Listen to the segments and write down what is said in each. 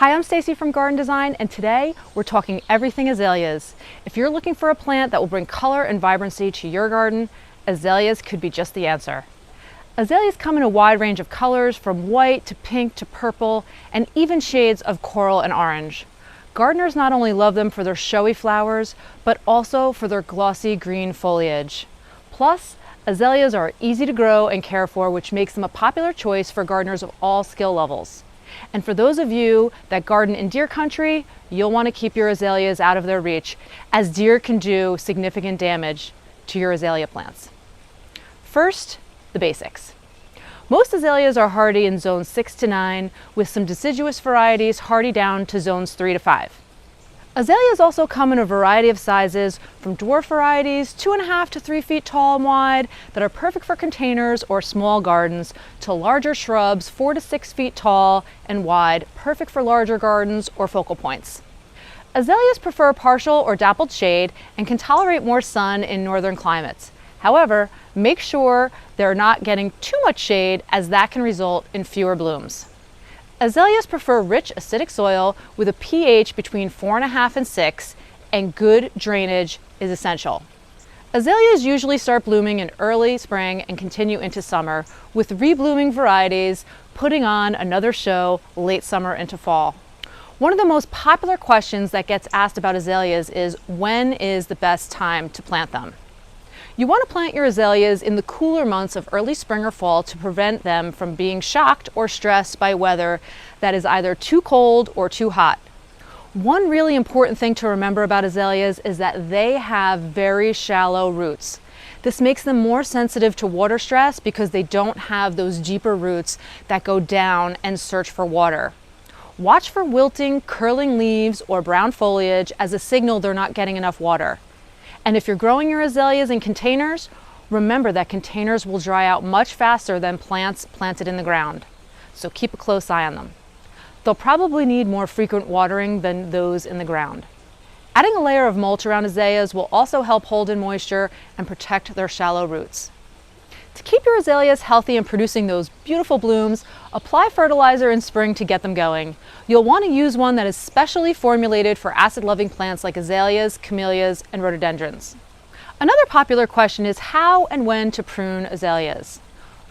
Hi, I'm Stacy from Garden Design, and today we're talking everything azaleas. If you're looking for a plant that will bring color and vibrancy to your garden, azaleas could be just the answer. Azaleas come in a wide range of colors, from white to pink to purple, and even shades of coral and orange. Gardeners not only love them for their showy flowers, but also for their glossy green foliage. Plus, azaleas are easy to grow and care for, which makes them a popular choice for gardeners of all skill levels. And for those of you that garden in deer country, you'll want to keep your azaleas out of their reach, as deer can do significant damage to your azalea plants. First, the basics. Most azaleas are hardy in zones 6 to 9, with some deciduous varieties hardy down to zones 3 to 5. Azaleas also come in a variety of sizes, from dwarf varieties 2.5 to 3 feet tall and wide that are perfect for containers or small gardens, to larger shrubs 4 to 6 feet tall and wide, perfect for larger gardens or focal points. Azaleas prefer partial or dappled shade and can tolerate more sun in northern climates. However, make sure they're not getting too much shade, as that can result in fewer blooms. Azaleas prefer rich acidic soil with a pH between 4.5 and 6, and good drainage is essential. Azaleas usually start blooming in early spring and continue into summer, with reblooming varieties putting on another show late summer into fall. One of the most popular questions that gets asked about azaleas is, when is the best time to plant them? You want to plant your azaleas in the cooler months of early spring or fall to prevent them from being shocked or stressed by weather that is either too cold or too hot. One really important thing to remember about azaleas is that they have very shallow roots. This makes them more sensitive to water stress because they don't have those deeper roots that go down and search for water. Watch for wilting, curling leaves or brown foliage as a signal they're not getting enough water. And if you're growing your azaleas in containers, remember that containers will dry out much faster than plants planted in the ground. So keep a close eye on them. They'll probably need more frequent watering than those in the ground. Adding a layer of mulch around azaleas will also help hold in moisture and protect their shallow roots. To keep your azaleas healthy and producing those beautiful blooms, apply fertilizer in spring to get them going. You'll want to use one that is specially formulated for acid-loving plants like azaleas, camellias, and rhododendrons. Another popular question is how and when to prune azaleas.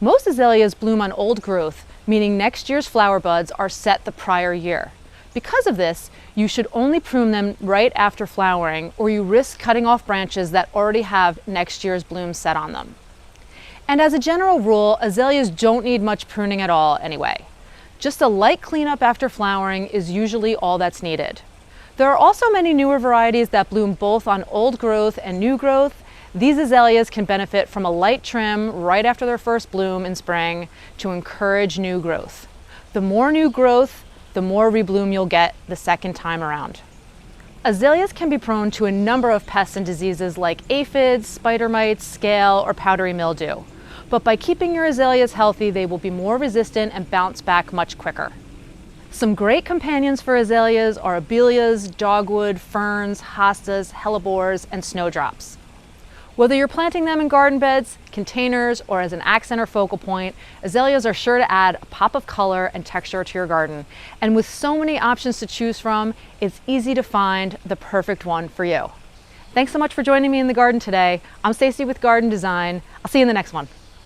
Most azaleas bloom on old growth, meaning next year's flower buds are set the prior year. Because of this, you should only prune them right after flowering, or you risk cutting off branches that already have next year's blooms set on them. And as a general rule, azaleas don't need much pruning at all anyway. Just a light cleanup after flowering is usually all that's needed. There are also many newer varieties that bloom both on old growth and new growth. These azaleas can benefit from a light trim right after their first bloom in spring to encourage new growth. The more new growth, the more rebloom you'll get the second time around. Azaleas can be prone to a number of pests and diseases like aphids, spider mites, scale, or powdery mildew. But by keeping your azaleas healthy, they will be more resistant and bounce back much quicker. Some great companions for azaleas are abelias, dogwood, ferns, hostas, hellebores, and snowdrops. Whether you're planting them in garden beds, containers, or as an accent or focal point, azaleas are sure to add a pop of color and texture to your garden. And with so many options to choose from, it's easy to find the perfect one for you. Thanks so much for joining me in the garden today. I'm Stacy with Garden Design. I'll see you in the next one.